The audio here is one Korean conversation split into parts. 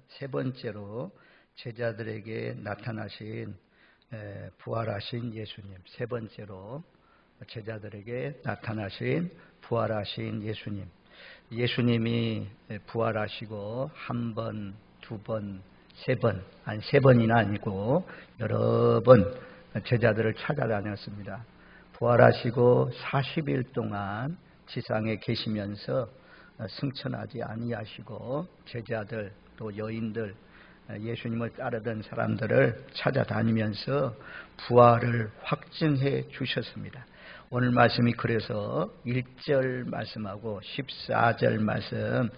세 번째로 제자들에게 나타나신 부활하신 예수님. 세 번째로 제자들에게 나타나신 부활하신 예수님. 예수님이 부활하시고 한 번, 두 번, 세 번, 아니 세 번이나 아니고 여러 번 제자들을 찾아다녔습니다. 부활하시고 40일 동안 지상에 계시면서 승천하지 아니하시고 제자들 또 여인들 예수님을 따르던 사람들을 찾아다니면서 부활을 확증해 주셨습니다. 오늘 말씀이 그래서 1절 말씀하고 14절 말씀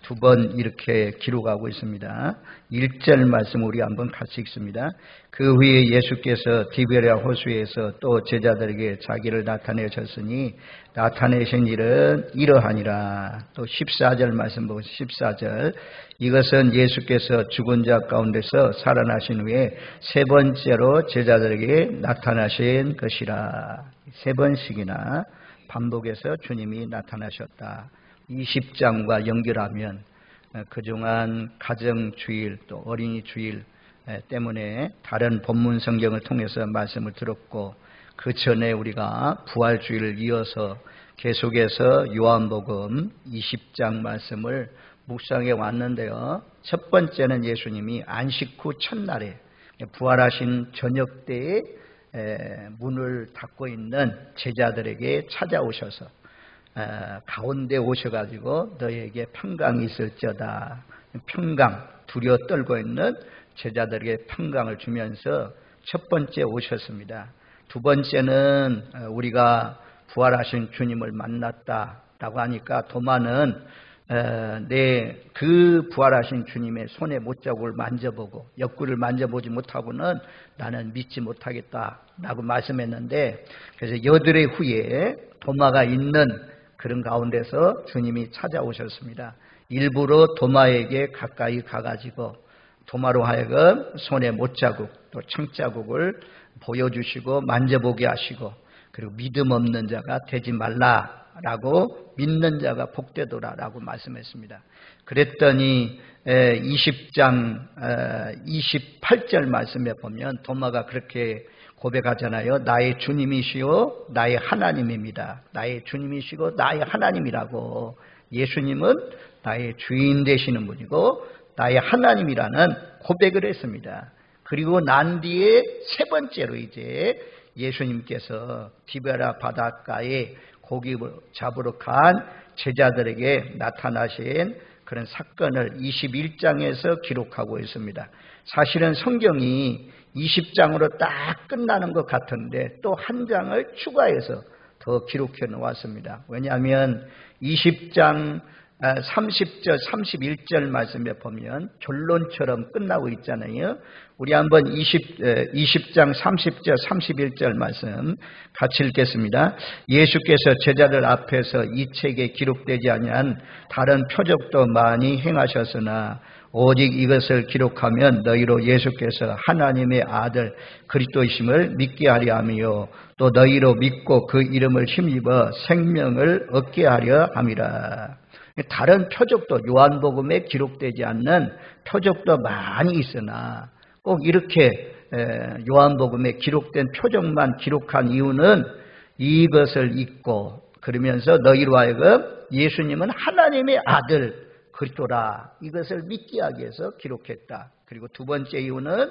두 번 이렇게 기록하고 있습니다. 1절 말씀 우리 한번 같이 읽습니다. 그 후에 예수께서 디베랴 호수에서 또 제자들에게 자기를 나타내셨으니 나타내신 일은 이러하니라. 또 14절 말씀 보고 14절 이것은 예수께서 죽은 자 가운데서 살아나신 후에 세 번째로 제자들에게 나타나신 것이라. 세 번씩이나 반복해서 주님이 나타나셨다. 20장과 연결하면 그동안 가정주일 또 어린이 주일 때문에 다른 본문 성경을 통해서 말씀을 들었고 그 전에 우리가 부활주일을 이어서 계속해서 요한복음 20장 말씀을 묵상해 왔는데요. 첫 번째는 예수님이 안식 후 첫날에 부활하신 저녁 때에 문을 닫고 있는 제자들에게 찾아오셔서 가운데 오셔가지고 너에게 평강이 있을지어다. 평강, 두려워 떨고 있는 제자들에게 평강을 주면서 첫 번째 오셨습니다. 두 번째는 우리가 부활하신 주님을 만났다라고 하니까 도마는 그 부활하신 주님의 손에 못자국을 만져보고 옆구리를 만져보지 못하고는 나는 믿지 못하겠다라고 말씀했는데 그래서 여드레 후에 도마가 있는 그런 가운데서 주님이 찾아오셨습니다. 일부러 도마에게 가까이 가가지고 도마로 하여금 손에 못자국 또 청자국을 보여주시고 만져보게 하시고 그리고 믿음 없는 자가 되지 말라라고 믿는 자가 복되도라라고 말씀했습니다. 그랬더니 20장 28절 말씀에 보면 도마가 그렇게 고백하잖아요. 나의 주님이시오 나의 하나님입니다. 나의 주님이시고 나의 하나님이라고. 예수님은 나의 주인 되시는 분이고 나의 하나님이라는 고백을 했습니다. 그리고 난 뒤에 세 번째로 이제 예수님께서 디베랴 바닷가에 고기 잡으러 간 제자들에게 나타나신 그런 사건을 21장에서 기록하고 있습니다. 사실은 성경이 20장으로 딱 끝나는 것 같은데 또 한 장을 추가해서 더 기록해 놓았습니다. 왜냐하면 20장 30절 31절 말씀에 보면 결론처럼 끝나고 있잖아요. 우리 한번 20장 30절 31절 말씀 같이 읽겠습니다. 예수께서 제자들 앞에서 이 책에 기록되지 아니한 다른 표적도 많이 행하셨으나 오직 이것을 기록하면 너희로 예수께서 하나님의 아들 그리스도이심을 믿게 하려 하며 또 너희로 믿고 그 이름을 힘입어 생명을 얻게 하려 함이라. 다른 표적도 요한복음에 기록되지 않는 표적도 많이 있으나 꼭 이렇게 요한복음에 기록된 표적만 기록한 이유는 이것을 읽고 그러면서 너희로 하여금 예수님은 하나님의 아들 그리스도라 이것을 믿게 하기 위해서 기록했다. 그리고 두 번째 이유는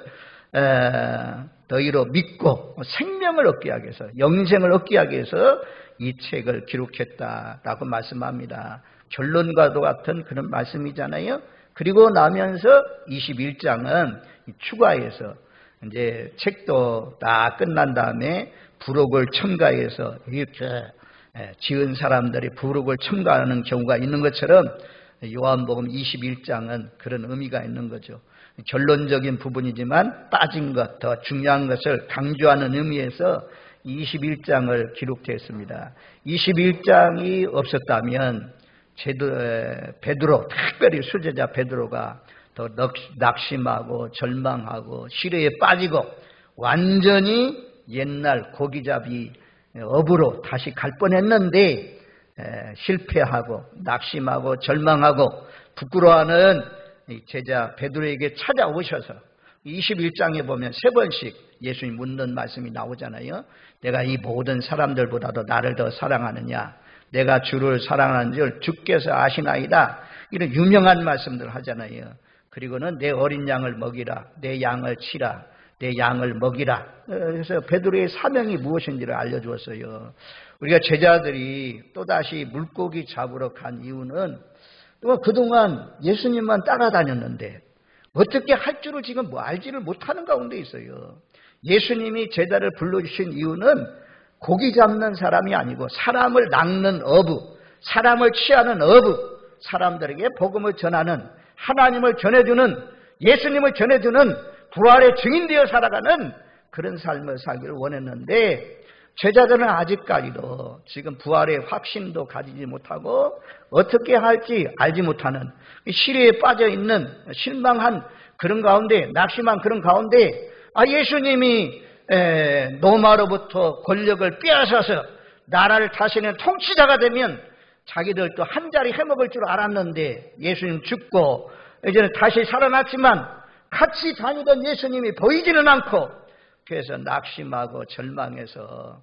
너희로 믿고 생명을 얻게 하기 위해서 영생을 얻게 하기 위해서 이 책을 기록했다라고 말씀합니다. 결론과도 같은 그런 말씀이잖아요. 그리고 나면서 21장은 추가해서 이제 책도 다 끝난 다음에 부록을 첨가해서 이렇게 지은 사람들이 부록을 첨가하는 경우가 있는 것처럼 요한복음 21장은 그런 의미가 있는 거죠. 결론적인 부분이지만 빠진 것, 더 중요한 것을 강조하는 의미에서 21장을 기록했습니다. 21장이 없었다면 베드로, 특별히 수제자 베드로가 더 낙심하고 절망하고 시련에 빠지고 완전히 옛날 고기잡이 업으로 다시 갈 뻔했는데 실패하고 낙심하고 절망하고 부끄러워하는 이 제자 베드로에게 찾아오셔서 21장에 보면 3번씩 예수님 묻는 말씀이 나오잖아요. 내가 이 모든 사람들보다도 나를 더 사랑하느냐, 내가 주를 사랑하는 줄 주께서 아시나이다, 이런 유명한 말씀들 하잖아요. 그리고는 내 어린 양을 먹이라, 내 양을 치라, 내 양을 먹이라. 그래서 베드로의 사명이 무엇인지를 알려주었어요. 우리가 제자들이 또다시 물고기 잡으러 간 이유는 그동안 예수님만 따라다녔는데 어떻게 할 줄을 지금 알지를 못하는 가운데 있어요. 예수님이 제자를 불러주신 이유는 고기 잡는 사람이 아니고 사람을 낚는 어부, 사람을 취하는 어부, 사람들에게 복음을 전하는, 하나님을 전해주는, 예수님을 전해주는, 부활의 증인되어 살아가는 그런 삶을 살기를 원했는데 제자들은 아직까지도 지금 부활의 확신도 가지지 못하고 어떻게 할지 알지 못하는 시리에 빠져있는 실망한 그런 가운데, 낙심한 그런 가운데 예수님이 로마로부터 권력을 빼앗아서 나라를 다스리는 통치자가 되면 자기들도 한 자리 해먹을 줄 알았는데 예수님 죽고 이제는 다시 살아났지만 같이 다니던 예수님이 보이지는 않고, 그래서 낙심하고 절망해서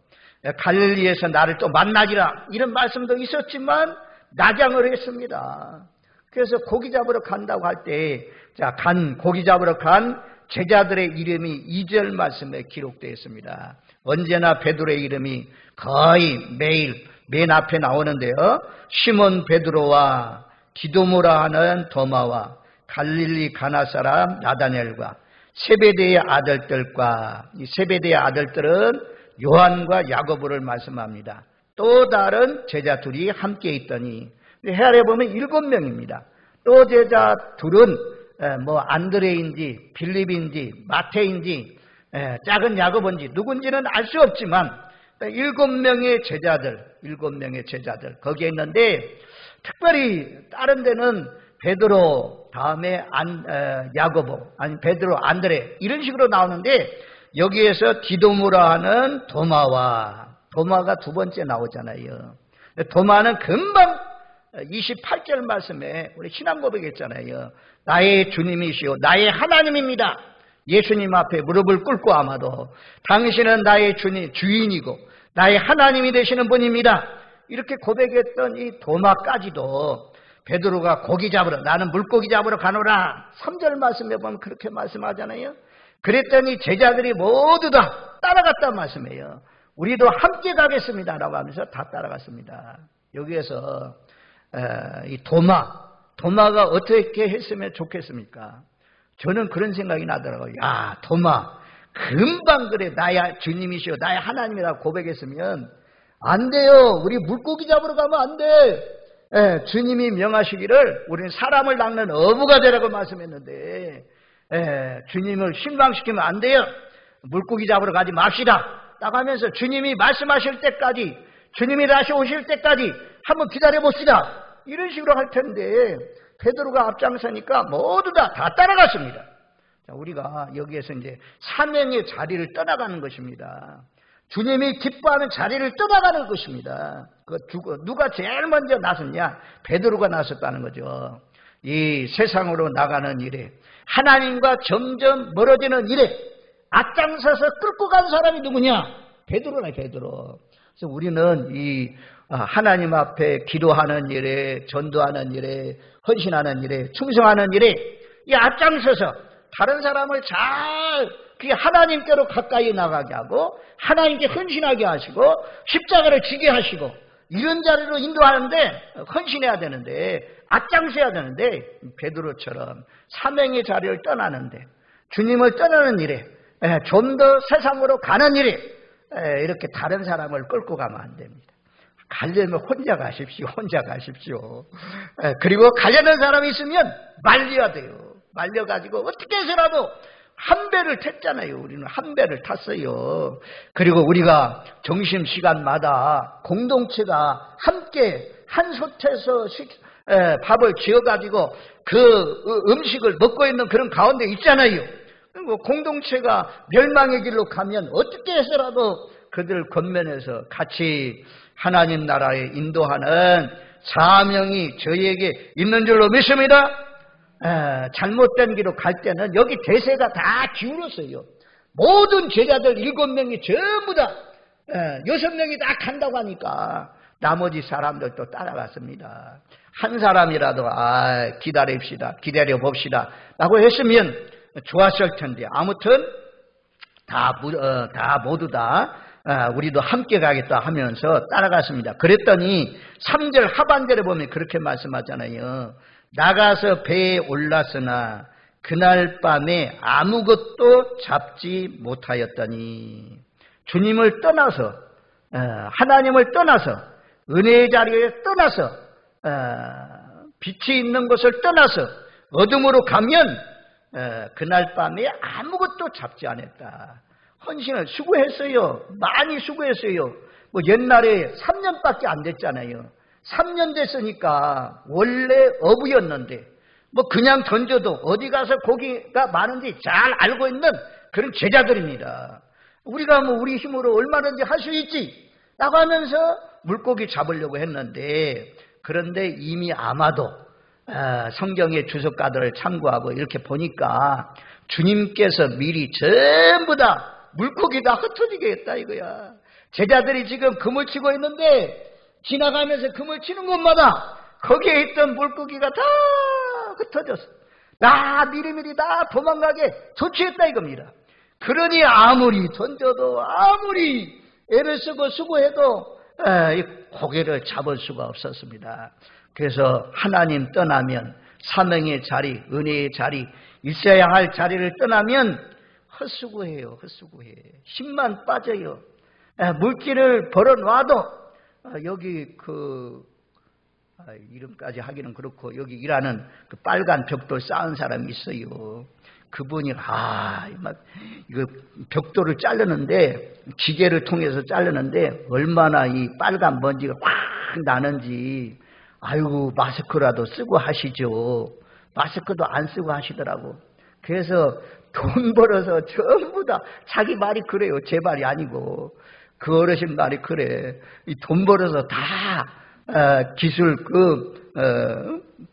갈릴리에서 나를 또 만나기라, 이런 말씀도 있었지만 낙양을 했습니다. 그래서 고기 잡으러 간다고 할 때, 고기 잡으러 간 제자들의 이름이 2절 말씀에 기록되어 있습니다. 언제나 베드로의 이름이 거의 매일 맨 앞에 나오는데요. 시몬 베드로와 디도모라 하는 도마와 갈릴리 가나 사람 나다넬과 세베대의 아들들과, 이 세베대의 아들들은 요한과 야고보를 말씀합니다. 또 다른 제자 둘이 함께 있더니, 헤아려 보면 7명입니다. 또 제자 둘은 안드레인지 빌립인지 마태인지 작은 야고보인지 누군지는 알 수 없지만 7명의 제자들 거기에 있는데, 특별히 다른 데는 베드로 다음에 야고보, 아니 베드로, 안드레, 이런 식으로 나오는데 여기에서 디도모라 하는 도마가 두 번째 나오잖아요. 도마는 금방 28절 말씀에 우리 신앙 고백했잖아요. 나의 주님이시오 나의 하나님입니다. 예수님 앞에 무릎을 꿇고 아마도 당신은 나의 주인이고 나의 하나님이 되시는 분입니다, 이렇게 고백했던 이 도마까지도 베드로가 고기 잡으러, 나는 물고기 잡으러 가노라, 3절 말씀에 보면 그렇게 말씀하잖아요. 그랬더니 제자들이 모두 다 따라갔단 말씀이에요. 우리도 함께 가겠습니다 라고 하면서 다 따라갔습니다. 여기에서 이 도마가 어떻게 했으면 좋겠습니까? 저는 그런 생각이 나더라고요. 도마 금방 그래 나의 주님이시오 나의 하나님이라고 고백했으면 안 돼요. 우리 물고기 잡으러 가면 안 돼. 주님이 명하시기를 우리는 사람을 낚는 어부가 되라고 말씀했는데 주님을 실망시키면 안 돼요. 물고기 잡으러 가지 맙시다 딱 하면서 주님이 말씀하실 때까지, 주님이 다시 오실 때까지 한번 기다려 봅시다, 이런 식으로 할 텐데 베드로가 앞장서니까 모두 다 따라갔습니다. 우리가 여기에서 이제 사명의 자리를 떠나가는 것입니다. 주님이 기뻐하는 자리를 떠나가는 것입니다. 누가 제일 먼저 나섰냐? 베드로가 나섰다는 거죠. 이 세상으로 나가는 일에, 하나님과 점점 멀어지는 일에 앞장서서 끌고 간 사람이 누구냐? 베드로네, 베드로. 그래서 우리는 이 하나님 앞에 기도하는 일에, 전도하는 일에, 헌신하는 일에, 충성하는 일에 이 앞장서서 다른 사람을 잘 하나님께로 가까이 나가게 하고 하나님께 헌신하게 하시고 십자가를 지게 하시고 이런 자리로 인도하는데 헌신해야 되는데, 앞장서야 되는데, 베드로처럼 사명의 자리를 떠나는데, 주님을 떠나는 일에, 좀 더 세상으로 가는 일에 이렇게 다른 사람을 끌고 가면 안 됩니다. 가려면 혼자 가십시오. 그리고 가려는 사람이 있으면 말려야 돼요. 말려가지고 어떻게 해서라도 한 배를 탔잖아요. 우리는 한 배를 탔어요. 그리고 우리가 점심시간마다 공동체가 함께 한 솥에서 밥을 지어가지고 그 음식을 먹고 있는 그런 가운데 있잖아요. 공동체가 멸망의 길로 가면 어떻게 해서라도 그들 겉면에서 같이 하나님 나라에 인도하는 사명이 저희에게 있는 줄로 믿습니다. 잘못된 길로 갈 때는 여기 대세가 다 기울었어요. 모든 제자들 7명이 전부 다 6명이 다 간다고 하니까 나머지 사람들도 따라갔습니다. 한 사람이라도 기다려봅시다 라고 했으면 좋았을 텐데 아무튼 모두 다 우리도 함께 가겠다 하면서 따라갔습니다. 그랬더니 3절 하반절에 보면 그렇게 말씀하잖아요. 나가서 배에 올랐으나 그날 밤에 아무것도 잡지 못하였더니 주님을 떠나서 하나님을 떠나서 은혜의 자리에 떠나서 빛이 있는 곳을 떠나서 어둠으로 가면 그날 밤에 아무것도 잡지 않았다. 헌신을 수고했어요. 많이 수고했어요. 뭐 옛날에 3년밖에 안 됐잖아요. 3년 됐으니까 원래 어부였는데 뭐 그냥 던져도 어디 가서 고기가 많은지 잘 알고 있는 그런 제자들입니다. 우리가 뭐 우리 힘으로 얼마든지 할 수 있지 라고 하면서 물고기 잡으려고 했는데 그런데 이미 아마도 성경의 주석가들을 참고하고 이렇게 보니까 주님께서 미리 전부 다 물고기 다 흩어지게 했다 이거야. 제자들이 지금 그물 치고 있는데 지나가면서 그물 치는 곳마다 거기에 있던 물고기가 다 흩어졌어. 다 미리미리 다 도망가게 조치했다 이겁니다. 그러니 아무리 던져도 아무리 애를 쓰고 수고해도 이 고기를 잡을 수가 없었습니다. 그래서 하나님 떠나면 사명의 자리, 은혜의 자리, 있어야 할 자리를 떠나면 헛수고해요. 헛수고해. 힘만 빠져요. 물질을 벌어놔도 여기 이름까지 하기는 그렇고 여기 일하는 그 빨간 벽돌 쌓은 사람이 있어요. 그분이 이거 벽돌을 자르는데 기계를 통해서 자르는데 얼마나 이 빨간 먼지가 확 나는지 아이고 마스크라도 쓰고 하시죠. 마스크도 안 쓰고 하시더라고. 그래서 돈 벌어서 전부 다 자기 말이 그래요. 제 말이 아니고 그 어르신 말이 그래. 이 돈 벌어서 다 기술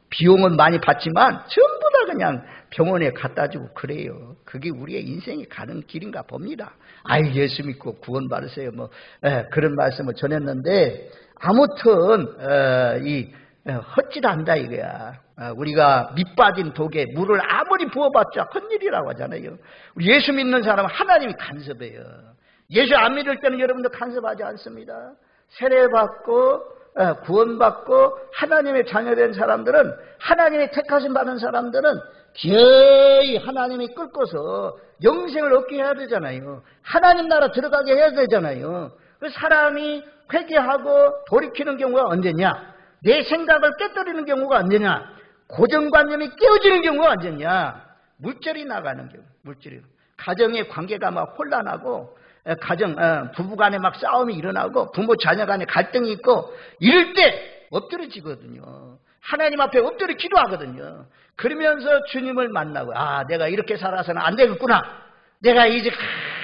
비용은 많이 받지만 전부 다 그냥 병원에 갖다 주고 그래요. 그게 우리의 인생이 가는 길인가 봅니다. 예수 믿고 구원 받으세요. 그런 말씀을 전했는데 아무튼 헛짓한다 이거야. 우리가 밑 빠진 독에 물을 아무리 부어봤자 헛일이라고 하잖아요. 우리 예수 믿는 사람은 하나님이 간섭해요. 예수 안 믿을 때는 여러분들 간섭하지 않습니다. 세례받고 구원받고 하나님의 자녀된 사람들은 하나님의 택하심 받은 사람들은 기어이 하나님이 끌고서 영생을 얻게 해야 되잖아요. 하나님 나라 들어가게 해야 되잖아요. 그 사람이 회개하고 돌이키는 경우가 언제냐? 내 생각을 깨뜨리는 경우가 언제냐? 고정관념이 깨어지는 경우가 언제냐? 물질이 나가는 경우. 물질이. 가정의 관계가 막 혼란하고 부부간에 막 싸움이 일어나고 부모 자녀 간에 갈등이 있고 이럴 때 엎드려지거든요. 하나님 앞에 엎드려 기도하거든요. 그러면서 주님을 만나고 내가 이렇게 살아서는 안 되겠구나. 내가 이제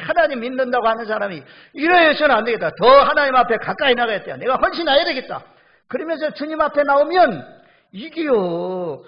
하나님 믿는다고 하는 사람이 이래서는 안 되겠다. 더 하나님 앞에 가까이 나가야 내가 헌신해야 되겠다. 그러면서 주님 앞에 나오면 이게요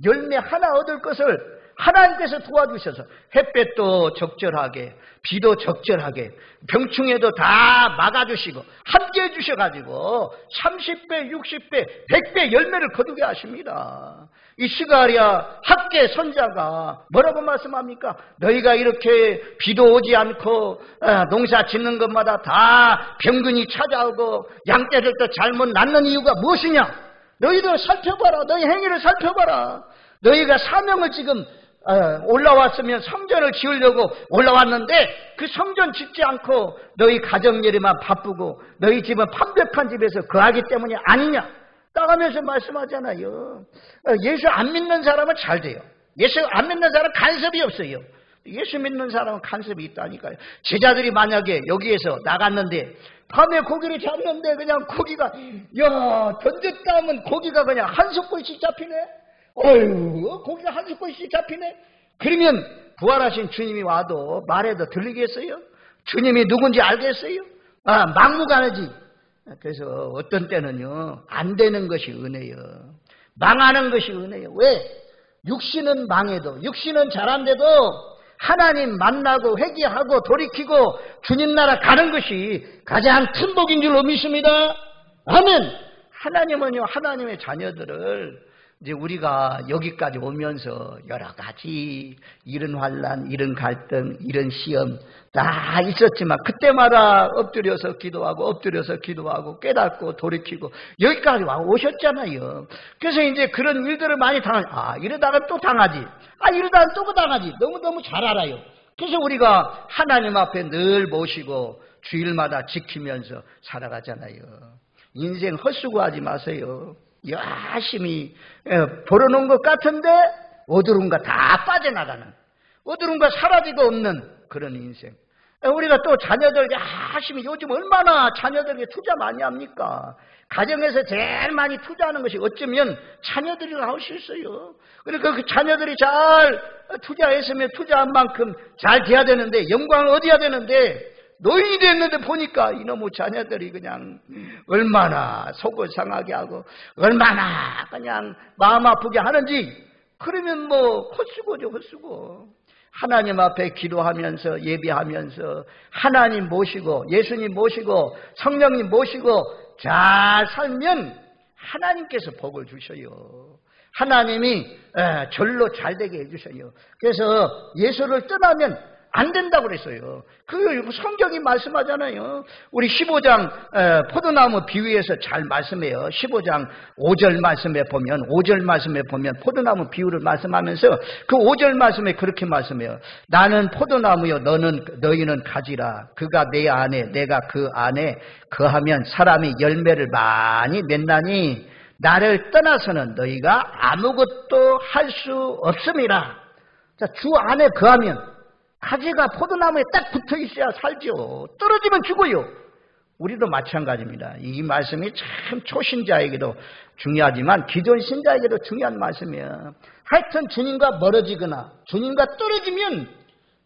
열매 하나 얻을 것을 하나님께서 도와주셔서 햇볕도 적절하게 비도 적절하게 병충해도 다 막아주시고 함께 해주셔가지고 30배 60배 100배 열매를 거두게 하십니다. 이 스가랴 학계 선자가 뭐라고 말씀합니까? 너희가 이렇게 비도 오지 않고 농사 짓는 것마다 다 병균이 찾아오고 양떼들도 잘못 낳는 이유가 무엇이냐? 너희들 살펴봐라. 너희 행위를 살펴봐라. 너희가 사명을 지금 올라왔으면 성전을 지으려고 올라왔는데 그 성전 짓지 않고 너희 가정일에만 바쁘고 너희 집은 판벽한 집에서 거하기 때문이 아니냐 따가면서 말씀하잖아요. 예수 안 믿는 사람은 잘 돼요. 예수 안 믿는 사람은 간섭이 없어요. 예수 믿는 사람은 간섭이 있다니까요. 제자들이 만약에 여기에서 나갔는데 밤에 고기를 잡는데 그냥 고기가 던졌다 하면 고기가 그냥 한 숟갈씩 잡히네. 고기가 한 숟갈씩 잡히네. 그러면 부활하신 주님이 와도 말해도 들리겠어요? 주님이 누군지 알겠어요? 막무가내지. 그래서 어떤 때는요 안 되는 것이 은혜예요. 망하는 것이 은혜예요. 왜? 육신은 망해도, 육신은 잘한데도 하나님 만나고 회개하고 돌이키고 주님 나라 가는 것이 가장 큰 복인 줄로 믿습니다. 아멘. 하나님은요, 하나님의 자녀들을 이제 우리가 여기까지 오면서 여러 가지 이런 환난, 이런 갈등, 이런 시험 다 있었지만 그때마다 엎드려서 기도하고 깨닫고 돌이키고 여기까지 오셨잖아요. 그래서 이제 그런 일들을 많이 이러다가 또 당하지. 이러다가 또 당하지. 너무너무 잘 알아요. 그래서 우리가 하나님 앞에 늘 모시고 주일마다 지키면서 살아가잖아요. 인생 헛수고하지 마세요. 열심히 벌어놓은 것 같은데 어디론가 다 빠져나가는, 어디론가 사라지고 없는 그런 인생. 우리가 또 자녀들 열심히, 요즘 얼마나 자녀들에게 투자 많이 합니까? 가정에서 제일 많이 투자하는 것이 어쩌면 자녀들이라고 할 수 있어요. 그러니까 그 자녀들이 잘 투자했으면 투자한 만큼 잘 돼야 되는데, 영광을 얻어야 되는데 노인이 됐는데 보니까 이놈의 자녀들이 그냥 얼마나 속을 상하게 하고 얼마나 그냥 마음 아프게 하는지. 그러면 뭐 헛수고죠, 헛수고. 하나님 앞에 기도하면서 예배하면서 하나님 모시고 예수님 모시고 성령님 모시고 잘 살면 하나님께서 복을 주셔요. 하나님이 절로 잘 되게 해주셔요. 그래서 예수를 떠나면 안 된다고 그랬어요. 그 성경이 말씀하잖아요. 우리 15장 포도나무 비유에서 잘 말씀해요. 15장 5절 말씀에 보면 포도나무 비유를 말씀하면서 그 5절 말씀에 그렇게 말씀해요. 나는 포도나무요 너희는 가지라. 그가 내 안에 내가 그 안에 거하면 사람이 열매를 많이 맺나니 나를 떠나서는 너희가 아무것도 할 수 없음이라. 자, 주 안에 거하면 가지가 포도나무에 딱 붙어 있어야 살죠. 떨어지면 죽어요. 우리도 마찬가지입니다. 이 말씀이 참 초신자에게도 중요하지만 기존 신자에게도 중요한 말씀이에요. 하여튼 주님과 멀어지거나 주님과 떨어지면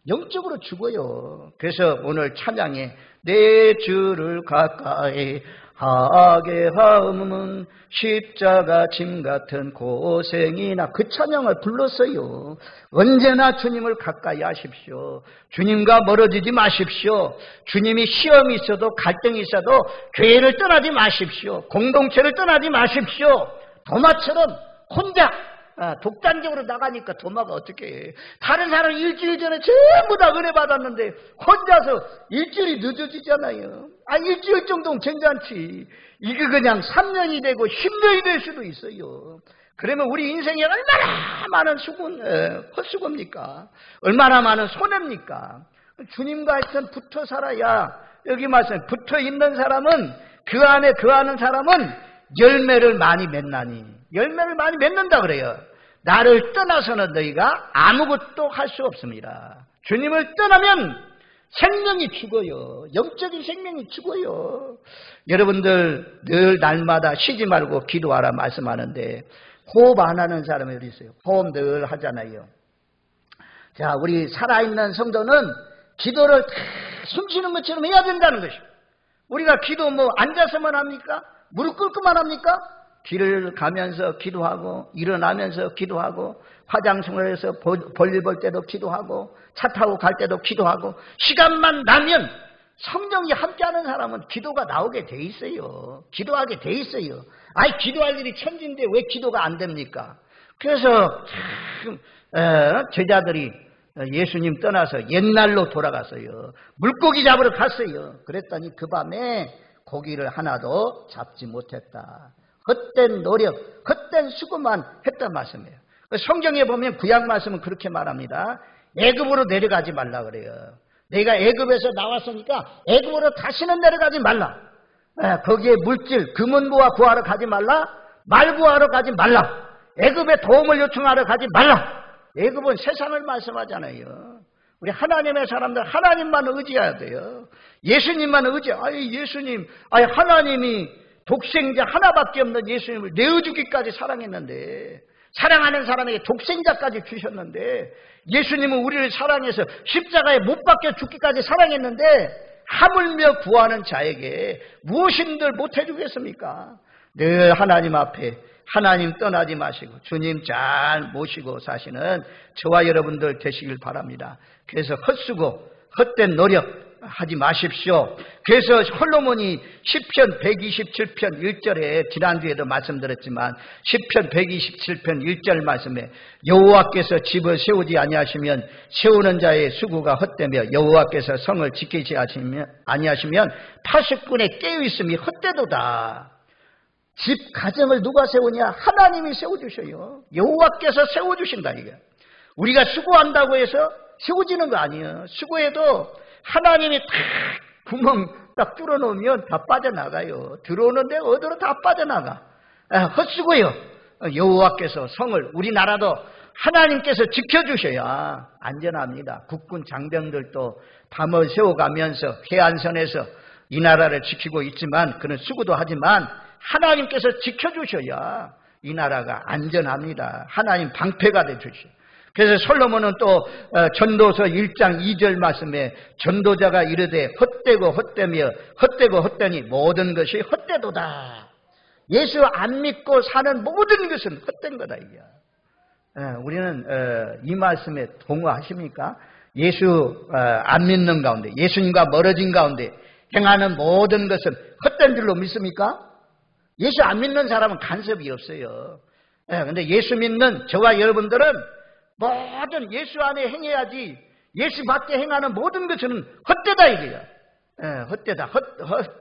영적으로 죽어요. 그래서 오늘 찬양에 내 주를 가까이 하게 하음은 십자가 짐 같은 고생이나, 그 찬양을 불렀어요. 언제나 주님을 가까이 하십시오. 주님과 멀어지지 마십시오. 주님이 시험이 있어도 갈등이 있어도 교회를 떠나지 마십시오. 공동체를 떠나지 마십시오. 도마처럼 혼자 독단적으로 나가니까 도마가 어떻게 해. 다른 사람 일주일 전에 전부 다 은혜 받았는데 혼자서 일주일이 늦어지잖아요. 일주일 정도는 괜찮지. 이게 그냥 3년이 되고 10년이 될 수도 있어요. 그러면 우리 인생에 얼마나 많은 헛수고입니까? 얼마나 많은 손해입니까? 주님과 하여튼 붙어 살아야, 여기 말씀 붙어 있는 사람은, 그 안에 거하는 사람은 열매를 많이 맺나니, 열매를 많이 맺는다 그래요. 나를 떠나서는 너희가 아무것도 할 수 없습니다. 주님을 떠나면 생명이 죽어요. 영적인 생명이 죽어요. 여러분들 늘 날마다 쉬지 말고 기도하라 말씀하는데 호흡 안 하는 사람이 어디 있어요? 호흡 늘 하잖아요. 자, 우리 살아있는 성도는 기도를 숨 쉬는 것처럼 해야 된다는 것이죠. 우리가 기도 앉아서만 합니까? 무릎 꿇고만 합니까? 길을 가면서 기도하고, 일어나면서 기도하고, 화장실에서 볼일 볼 때도 기도하고, 차 타고 갈 때도 기도하고, 시간만 나면 성령이 함께하는 사람은 기도가 나오게 돼 있어요. 기도하게 돼 있어요. 기도할 일이 천지인데 왜 기도가 안 됩니까? 그래서 참 제자들이 예수님 떠나서 옛날로 돌아갔어요. 물고기 잡으러 갔어요. 그랬더니 그 밤에 고기를 하나도 잡지 못했다. 헛된 노력, 헛된 수고만 했단 말씀이에요. 성경에 보면 구약 말씀은 그렇게 말합니다. 애굽으로 내려가지 말라 그래요. 내가 애굽에서 나왔으니까 애굽으로 다시는 내려가지 말라. 거기에 물질, 금은보화 구하러 가지 말라. 말 구하러 가지 말라. 애굽에 도움을 요청하러 가지 말라. 애굽은 세상을 말씀하잖아요. 우리 하나님의 사람들 하나님만 의지해야 돼요. 예수님만 예수님, 하나님이 독생자 하나밖에 없는 예수님을 내어주기까지 사랑했는데, 사랑하는 사람에게 독생자까지 주셨는데, 예수님은 우리를 사랑해서 십자가에 못 박혀 죽기까지 사랑했는데 하물며 구하는 자에게 무엇인들 못해 주겠습니까? 늘 하나님 앞에 하나님 떠나지 마시고 주님 잘 모시고 사시는 저와 여러분들 되시길 바랍니다. 그래서 헛수고 헛된 노력 하지 마십시오. 그래서 솔로몬이 시편 127편 1절에 지난주에도 말씀드렸지만 시편 127편 1절 말씀에 여호와께서 집을 세우지 아니하시면 세우는 자의 수고가 헛되며 여호와께서 성을 지키지 아니하시면 파수꾼의 깨어있음이 헛되도다. 집 가정을 누가 세우냐? 하나님이 세워주셔요. 여호와께서 세워주신다. 이게 우리가 수고한다고 해서 세워지는 거 아니에요. 수고해도 하나님이 탁 구멍 딱 뚫어놓으면 다 빠져나가요. 들어오는데 어디로 다 빠져나가. 헛수고요. 여호와께서 성을, 우리나라도 하나님께서 지켜주셔야 안전합니다. 국군 장병들도 밤을 새워가면서 해안선에서 이 나라를 지키고 있지만 그런 수고도 하지만 하나님께서 지켜주셔야 이 나라가 안전합니다. 하나님 방패가 되주시오. 그래서 솔로몬은 또 전도서 1장 2절 말씀에 전도자가 이르되 헛되고 헛되며 헛되고 헛되니 모든 것이 헛되도다. 예수 안 믿고 사는 모든 것은 헛된 거다 이게. 우리는 이 말씀에 동의하십니까? 예수 안 믿는 가운데, 예수님과 멀어진 가운데 행하는 모든 것은 헛된 줄로 믿습니까? 예수 안 믿는 사람은 간섭이 없어요. 그런데 예수 믿는 저와 여러분들은 모든 예수 안에 행해야지 예수 밖에 행하는 모든 것은 헛되다 이거야. 헛되다,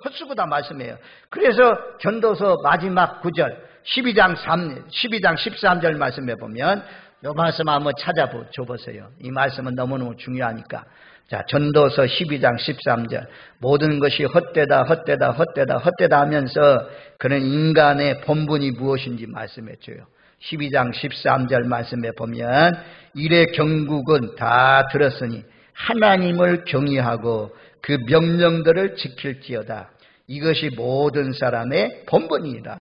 헛수고다 말씀해요. 그래서 전도서 마지막 9절 12장 13절 말씀해 보면 이 말씀 한번 찾아줘 보세요. 이 말씀은 너무너무 중요하니까. 자, 전도서 12장 13절 모든 것이 헛되다 헛되다 헛되다 헛되다 하면서 그런 인간의 본분이 무엇인지 말씀해 줘요. 12장 13절 말씀에 보면 이래 경국은 다 들었으니 하나님을 경외하고 그 명령들을 지킬지어다. 이것이 모든 사람의 본분이라.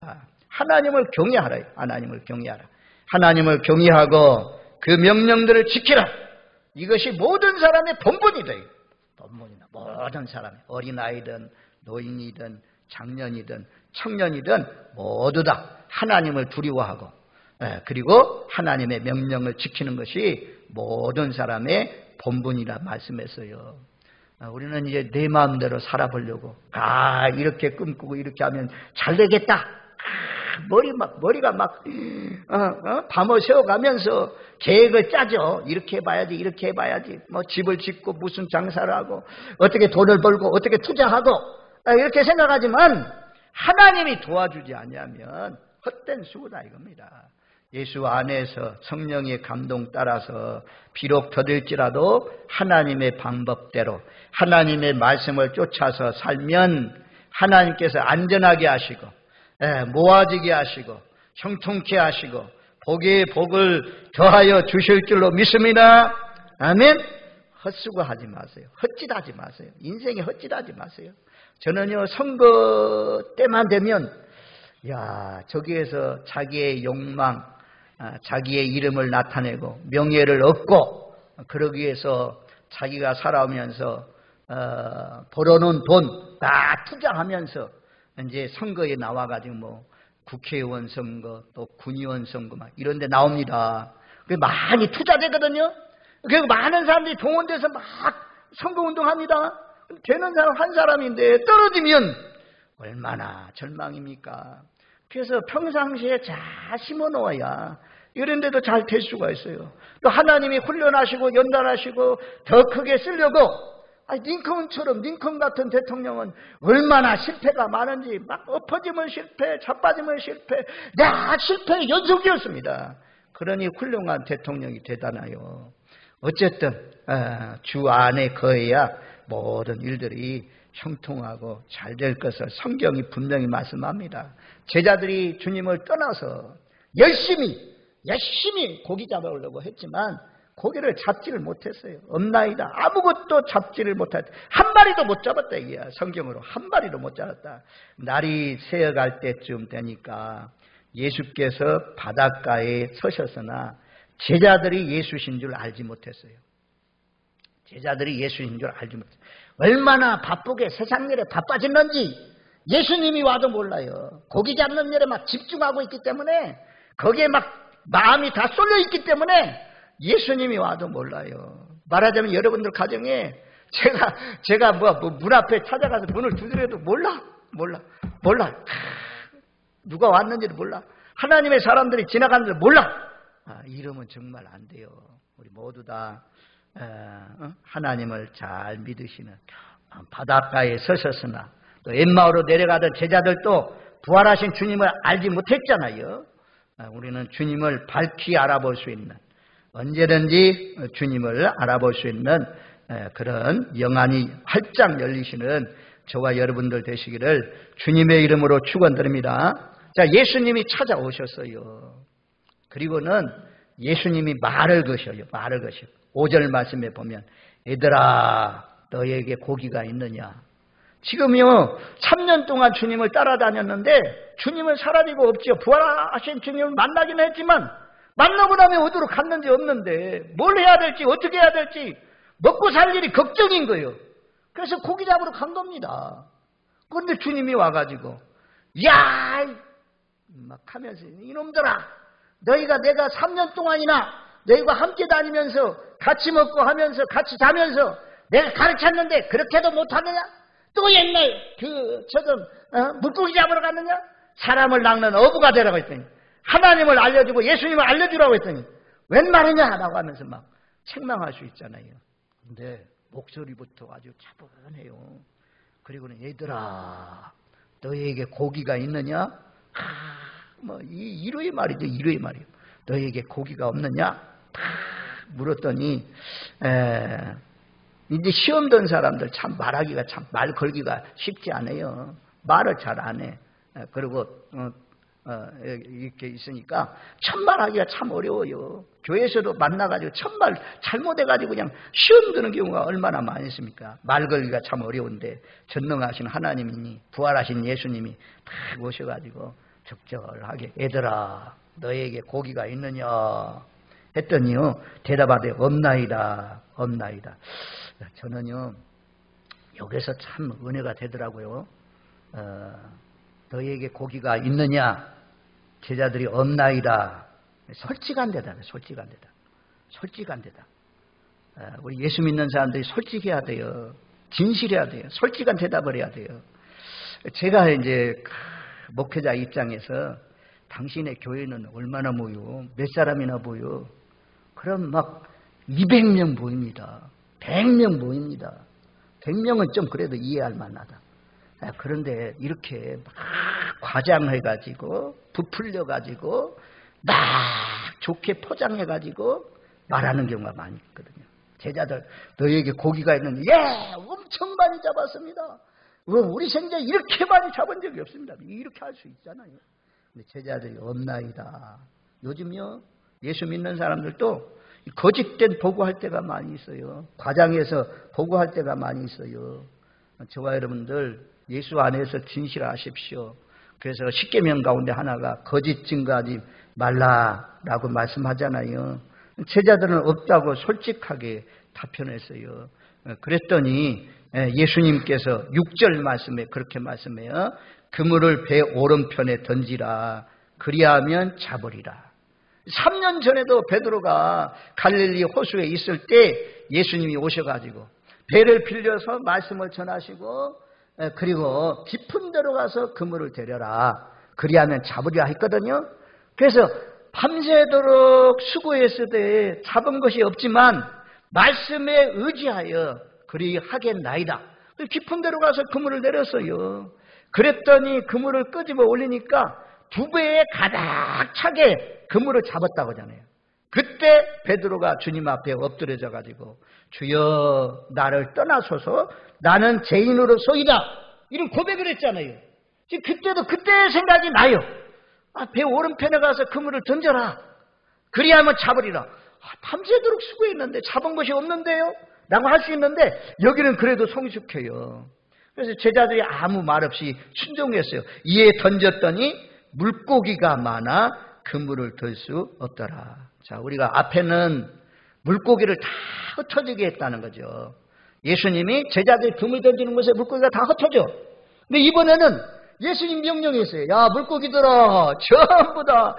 하나님을 경외하라. 하나님을 경외하라. 하나님을 경외하고 그 명령들을 지키라. 이것이 모든 사람의 본분이다. 본분이다. 모든 사람, 어린아이든 노인이든 장년이든 청년이든 모두 다 하나님을 두려워하고 그리고 하나님의 명령을 지키는 것이 모든 사람의 본분이라 말씀했어요. 우리는 이제 내 마음대로 살아보려고 이렇게 꿈꾸고 이렇게 하면 잘 되겠다. 머리가 막 밤을 새워가면서 계획을 짜죠. 이렇게 해봐야지 이렇게 해봐야지 뭐 집을 짓고 무슨 장사를 하고 어떻게 돈을 벌고 어떻게 투자하고 이렇게 생각하지만 하나님이 도와주지 않으면 헛된 수고다 이겁니다. 예수 안에서 성령의 감동 따라서 비록 더딜지라도 하나님의 방법대로 하나님의 말씀을 쫓아서 살면 하나님께서 안전하게 하시고 모아지게 하시고 형통케 하시고 복에 복을 더하여 주실 줄로 믿습니다. 아멘. 헛수고하지 마세요. 헛짓하지 마세요. 인생에 헛짓하지 마세요. 저는요 선거 때만 되면 저기에서 자기의 욕망 자기의 이름을 나타내고 명예를 얻고 그러기 위해서 자기가 살아오면서 벌어놓은 돈 다 투자하면서 이제 선거에 나와가지고 뭐 국회의원 선거 또 군의원 선거 막 이런 데 나옵니다. 그게 많이 투자되거든요. 그리고 많은 사람들이 동원돼서 막 선거운동합니다. 되는 사람 한 사람인데 떨어지면 얼마나 절망입니까? 그래서 평상시에 잘 심어놓아야 이런 데도 잘 될 수가 있어요. 또 하나님이 훈련하시고 연단하시고 더 크게 쓰려고 링컨처럼 링컨 같은 대통령은 얼마나 실패가 많은지 막 엎어지면 실패, 자빠지면 실패, 실패의 연속이었습니다. 그러니 훌륭한 대통령이 되잖아요. 어쨌든 주 안에 거해야 모든 일들이 형통하고 잘 될 것을 성경이 분명히 말씀합니다. 제자들이 주님을 떠나서 열심히 고기 잡아오려고 했지만 고기를 잡지를 못했어요. 없나이다. 아무것도 잡지를 못했다. 한 마리도 못 잡았다 이게야. 성경으로 한 마리도 못 잡았다. 날이 새어갈 때쯤 되니까 예수께서 바닷가에 서셨으나 제자들이 예수신 줄 알지 못했어요. 제자들이 예수인 줄 알지 못했어요. 얼마나 바쁘게 세상 일에 바빠졌는지 예수님이 와도 몰라요. 고기 잡는 일에 막 집중하고 있기 때문에, 거기에 막 마음이 다 쏠려 있기 때문에 예수님이 와도 몰라요. 말하자면 여러분들 가정에 제가 문 앞에 찾아가서 문을 두드려도 몰라. 누가 왔는지도 몰라. 하나님의 사람들이 지나가는지도 몰라. 이러면 정말 안 돼요. 우리 모두 다 하나님을 잘 믿으시는, 바닷가에 서셨으나 또 엠마오로 내려가던 제자들도 부활하신 주님을 알지 못했잖아요. 우리는 주님을 밝히 알아볼 수 있는, 언제든지 주님을 알아볼 수 있는 그런 영안이 활짝 열리시는 저와 여러분들 되시기를 주님의 이름으로 축원드립니다. 자, 예수님이 찾아오셨어요. 그리고는 예수님이 말을 거셔요. 5절 말씀에 보면, 얘들아 너에게 고기가 있느냐. 지금요 3년 동안 주님을 따라다녔는데 주님은 사라지고 없죠. 부활하신 주님을 만나긴 했지만 만나고 나면 어디로 갔는지 없는데 뭘 해야 될지 어떻게 해야 될지 먹고 살 일이 걱정인 거예요. 그래서 고기 잡으러 간 겁니다. 그런데 주님이 와가지고 야! 막 하면서, 이놈들아, 너희가 내가 3년 동안이나 너희가 함께 다니면서 같이 먹고 하면서 같이 자면서 내가 가르쳤는데 그렇게도 못하느냐? 또 옛날 물고기 잡으러 갔느냐? 사람을 낚는 어부가 되라고 했더니, 하나님을 알려주고 예수님을 알려주라고 했더니 웬 말이냐? 라고 하면서 막 책망할 수 있잖아요. 근데 목소리부터 아주 차분해요. 그리고는 얘들아 너희에게 고기가 있느냐? 이루의 말이죠. 이루의 말이요. 너희에게 고기가 없느냐? 물었더니 이제 시험 든 사람들 참 말하기가, 참 말 걸기가 쉽지 않아요. 말을 잘 안 해. 그리고 이렇게 있으니까 첫말하기가 참 어려워요. 교회에서도 만나가지고 첫말 잘못해가지고 그냥 시험 드는 경우가 얼마나 많이 있습니까? 말 걸기가 참 어려운데 전능하신 하나님이니 부활하신 예수님이 딱 오셔가지고 적절하게 얘들아 너에게 고기가 있느냐 했더니요 대답하되 없나이다. 저는요 여기서 참 은혜가 되더라고요. 너에게 고기가 있느냐? 제자들이 없나이다. 솔직한 데다. 우리 예수 믿는 사람들이 솔직해야 돼요. 진실해야 돼요. 솔직한 대답을 해야 돼요. 제가 이제 목회자 입장에서 당신의 교회는 얼마나 모여? 몇 사람이나 모여? 그럼 막 200명 모입니다. 100명 모입니다. 100명은 좀 그래도 이해할 만하다. 그런데 이렇게 막 과장해가지고 부풀려가지고 막 좋게 포장해가지고 말하는 경우가 많이 있거든요. 제자들 너희에게 고기가 있는 엄청 많이 잡았습니다. 우리 생전에 이렇게 많이 잡은 적이 없습니다. 이렇게 할 수 있잖아요. 근데 제자들이 없나이다. 요즘요 예수 믿는 사람들도 거짓된 보고할 때가 많이 있어요. 과장해서 보고할 때가 많이 있어요. 저와 여러분들 예수 안에서 진실하십시오. 그래서 십계명 가운데 하나가 거짓 증거하지 말라라고 말씀하잖아요. 제자들은 없다고 솔직하게 답변했어요. 그랬더니 예수님께서 6절 말씀에 그렇게 말씀해요. 그물을 배 오른편에 던지라. 그리하면 잡으리라. 3년 전에도 베드로가 갈릴리 호수에 있을 때 예수님이 오셔가지고 배를 빌려서 말씀을 전하시고 그리고 깊은 데로 가서 그물을 데려라. 그리하면 잡으리라 했거든요. 그래서 밤새도록 수고했으되 잡은 것이 없지만 말씀에 의지하여 그리하겠나이다. 깊은 데로 가서 그물을 내렸어요. 그랬더니 그물을 끄집어 올리니까 2배에 가득 차게 그물을 잡았다고 하잖아요. 그때 베드로가 주님 앞에 엎드려져 가지고 주여 나를 떠나소서 나는 죄인으로서이다 이런 고백을 했잖아요. 지금 그때도 그때의 생각이 나요. 배 오른편에 가서 그물을 던져라. 그리하면 잡으리라. 밤새도록 수고했는데 잡은 것이 없는데요? 라고 할 수 있는데 여기는 그래도 성숙해요. 그래서 제자들이 아무 말 없이 순종했어요. 이에 던졌더니 물고기가 많아 그물을 들 수 없더라. 자, 우리가 앞에는 물고기를 다 흩어지게 했다는 거죠. 예수님이 제자들이 그물 던지는 곳에 물고기가 다 흩어져. 근데 이번에는 예수님 명령했어요. 야, 물고기들아, 전부 다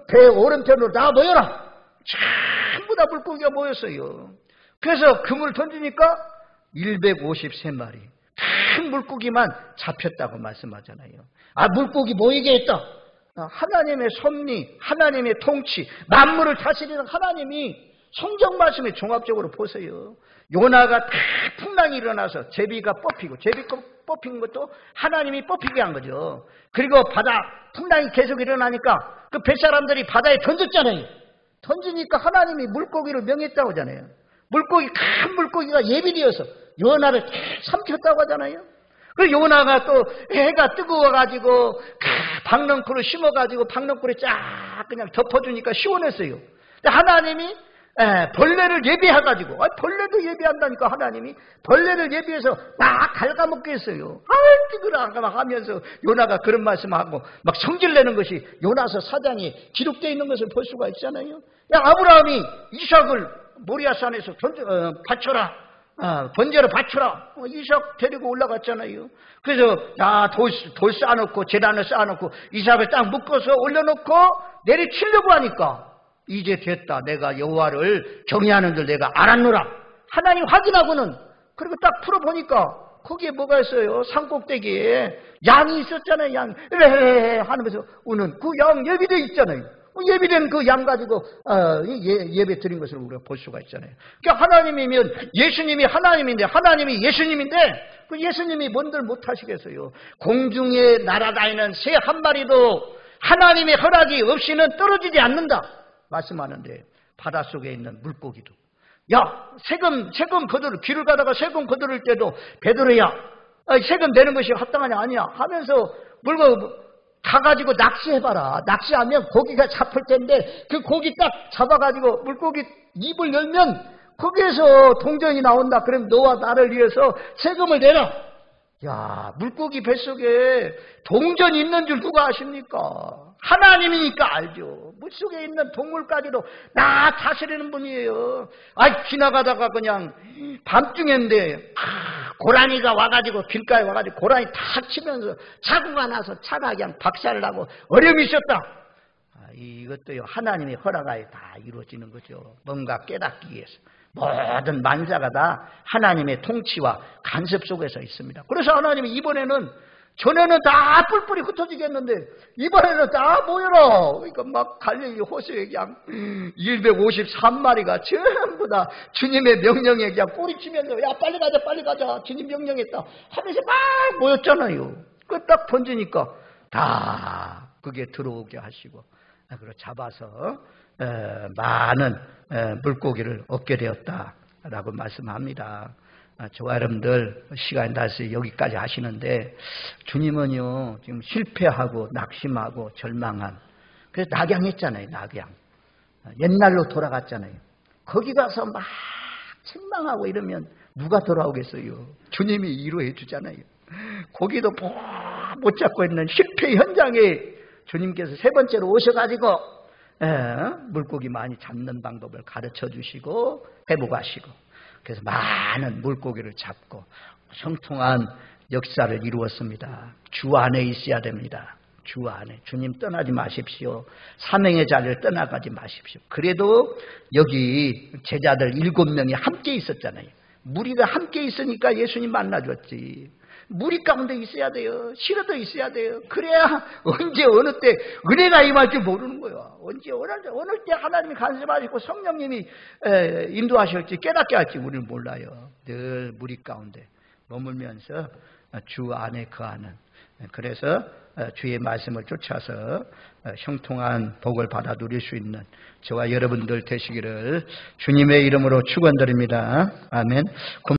배 오른편으로 다 모여라. 전부 다 물고기가 모였어요. 그래서 그물을 던지니까 153마리 큰 물고기만 잡혔다고 말씀하잖아요. 아, 물고기 모이게 했다. 하나님의 섭리, 하나님의 통치, 만물을 다스리는 하나님이 성경 말씀에 종합적으로 보세요. 요나가 다 풍랑이 일어나서 제비가 뽑히고, 제비가 뽑힌 것도 하나님이 뽑히게 한 거죠. 그리고 바다 풍랑이 계속 일어나니까 그 뱃사람들이 바다에 던졌잖아요. 던지니까 하나님이 물고기를 명했다고 하잖아요. 물고기, 큰 물고기가 예비되어서 요나를 삼켰다고 하잖아요. 그 요나가 또 해가 뜨거워가지고 박넝쿨을 심어가지고 박넝쿨에 쫙 그냥 덮어주니까 시원했어요. 근데 하나님이 벌레를 예비해가지고, 벌레도 예비한다니까 하나님이 벌레를 예비해서 막 갉아먹게 했어요. 뜨거라 막 하면서 요나가 그런 말씀하고 막 성질내는 것이 요나서 4장에 기록되어 있는 것을 볼 수가 있잖아요. 야, 아브라함이 이삭을 모리아산에서 바쳐라. 번제로 바쳐라. 이삭 데리고 올라갔잖아요. 그래서 돌 쌓아놓고 제단을 쌓아놓고 이삭을 딱 묶어서 올려놓고 내리치려고 하니까 이제 됐다. 내가 여호와를 경외하는 줄 내가 알았노라. 하나님 확인하고는 그리고 딱 풀어보니까 거기에 뭐가 있어요? 산꼭대기에 양이 있었잖아요. 양 하면서 우는 그 양 예비되어 있잖아요. 예비된 그 양 가지고 예배 드린 것을 우리가 볼 수가 있잖아요. 그러니까 하나님이면 예수님이 하나님인데 하나님이 예수님인데 그 예수님이 뭔들 못하시겠어요. 공중에 날아다니는 새 한 마리도 하나님의 허락이 없이는 떨어지지 않는다 말씀하는데 바닷속에 있는 물고기도 야 세금 거두를 길을 가다가 세금 거두를 때도 베드로야 세금 내는 것이 합당하냐 아니야 하면서 가가지고 낚시해봐라. 낚시하면 고기가 잡힐 텐데 그 고기 딱 잡아가지고 물고기 입을 열면 거기에서 동전이 나온다. 그럼 너와 나를 위해서 세금을 내라. 야, 물고기 뱃속에 동전이 있는 줄 누가 아십니까? 하나님이니까 알죠. 물속에 있는 동물까지도 나 다스리는 분이에요. 지나가다가 그냥 밤중인데 고라니가 와가지고 길가에 와가지고 고라니 탁 치면서 사고가 나서 차가 그냥 박살을 나고 어려움이 있었다. 이것도요 하나님의 허락하에 다 이루어지는 거죠. 뭔가 깨닫기 위해서. 모든 만사가 다 하나님의 통치와 간섭 속에서 있습니다. 그래서 하나님이 이번에는 전에는 다 뿔뿔이 흩어지겠는데 이번에는 다 모여라. 그러니까 막 갈릴리 호수의 양 153마리가 전부 다 주님의 명령에 그냥 꼬리치면서 야 빨리 가자 주님 명령했다 하면서 막 모였잖아요. 그 딱 던지니까 다 그게 들어오게 하시고 그걸 잡아서 많은 물고기를 얻게 되었다라고 말씀합니다. 저와 여러분들 시간이 다서 여기까지 하시는데 주님은요 지금 실패하고 낙심하고 절망한 그래서 낙양했잖아요. 낙양 옛날로 돌아갔잖아요. 거기 가서 막 책망하고 이러면 누가 돌아오겠어요? 주님이 위로해 주잖아요. 거기도 못 잡고 있는 실패 현장에 주님께서 세 번째로 오셔가지고 물고기 많이 잡는 방법을 가르쳐 주시고 회복하시고 그래서 많은 물고기를 잡고 성통한 역사를 이루었습니다. 주 안에 있어야 됩니다. 주 안에. 주님 떠나지 마십시오. 사명의 자리를 떠나가지 마십시오. 그래도 여기 제자들 7명이 함께 있었잖아요. 무리가 함께 있으니까 예수님 만나줬지. 무리 가운데 있어야 돼요. 싫어도 있어야 돼요. 그래야 언제 어느 때 은혜가 임할 줄 모르는 거예요. 언제 어느 때 하나님이 간섭하시고 성령님이 인도하실지 깨닫게 할지 우리는 몰라요. 늘 무리 가운데 머물면서 주 안에 거하는 그래서 주의 말씀을 쫓아서 형통한 복을 받아 누릴 수 있는 저와 여러분들 되시기를 주님의 이름으로 축원드립니다. 아멘.